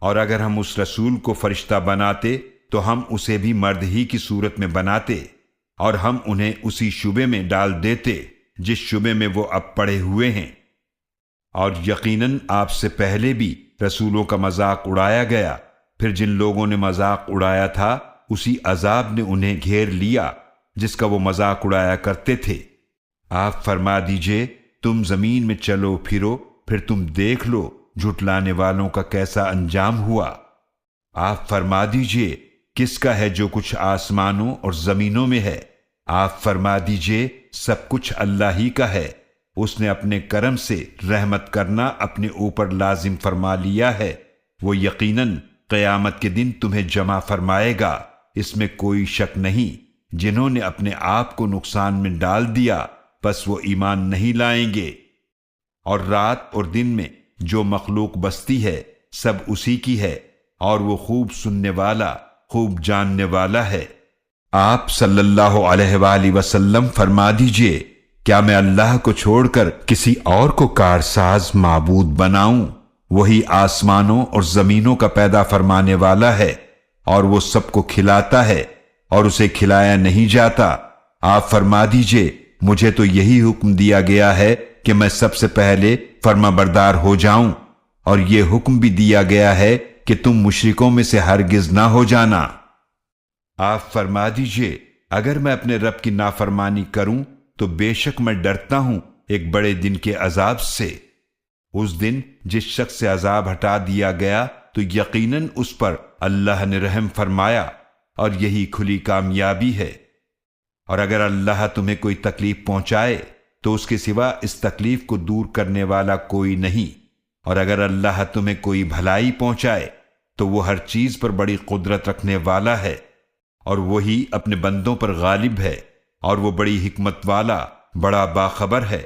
اور اگر ہم اس رسول کو فرشتہ بناتے تو ہم اسے بھی مرد ہی کی صورت میں بناتے، اور ہم انہیں اسی شبے میں ڈال دیتے جس شبے میں وہ اب پڑے ہوئے ہیں۔ اور یقیناً آپ سے پہلے بھی رسولوں کا مذاق اڑایا گیا، پھر جن لوگوں نے مذاق اڑایا تھا اسی عذاب نے انہیں گھیر لیا جس کا وہ مذاق اڑایا کرتے تھے۔ آپ فرما دیجئے تم زمین میں چلو پھرو، پھر تم دیکھ لو جھٹلانے والوں کا کیسا انجام ہوا۔ آپ فرما دیجئے کس کا ہے جو کچھ آسمانوں اور زمینوں میں ہے؟ آپ فرما دیجئے سب کچھ اللہ ہی کا ہے۔ اس نے اپنے کرم سے رحمت کرنا اپنے اوپر لازم فرما لیا ہے۔ وہ یقیناً قیامت کے دن تمہیں جمع فرمائے گا، اس میں کوئی شک نہیں۔ جنہوں نے اپنے آپ کو نقصان میں ڈال دیا بس وہ ایمان نہیں لائیں گے۔ اور رات اور دن میں جو مخلوق بستی ہے سب اسی کی ہے، اور وہ خوب سننے والا خوب جاننے والا ہے۔ آپ صلی اللہ علیہ وآلہ وسلم فرما دیجئے کیا میں اللہ کو چھوڑ کر کسی اور کو کارساز معبود بناؤں؟ وہی آسمانوں اور زمینوں کا پیدا فرمانے والا ہے، اور وہ سب کو کھلاتا ہے اور اسے کھلایا نہیں جاتا۔ آپ فرما دیجئے مجھے تو یہی حکم دیا گیا ہے کہ میں سب سے پہلے فرما بردار ہو جاؤں، اور یہ حکم بھی دیا گیا ہے کہ تم مشرکوں میں سے ہرگز نہ ہو جانا۔ آپ فرما دیجئے اگر میں اپنے رب کی نافرمانی کروں تو بے شک میں ڈرتا ہوں ایک بڑے دن کے عذاب سے۔ اس دن جس شخص سے عذاب ہٹا دیا گیا تو یقیناً اس پر اللہ نے رحم فرمایا، اور یہی کھلی کامیابی ہے۔ اور اگر اللہ تمہیں کوئی تکلیف پہنچائے تو اس کے سوا اس تکلیف کو دور کرنے والا کوئی نہیں، اور اگر اللہ تمہیں کوئی بھلائی پہنچائے تو وہ ہر چیز پر بڑی قدرت رکھنے والا ہے، اور وہی اپنے بندوں پر غالب ہے، اور وہ بڑی حکمت والا بڑا باخبر ہے۔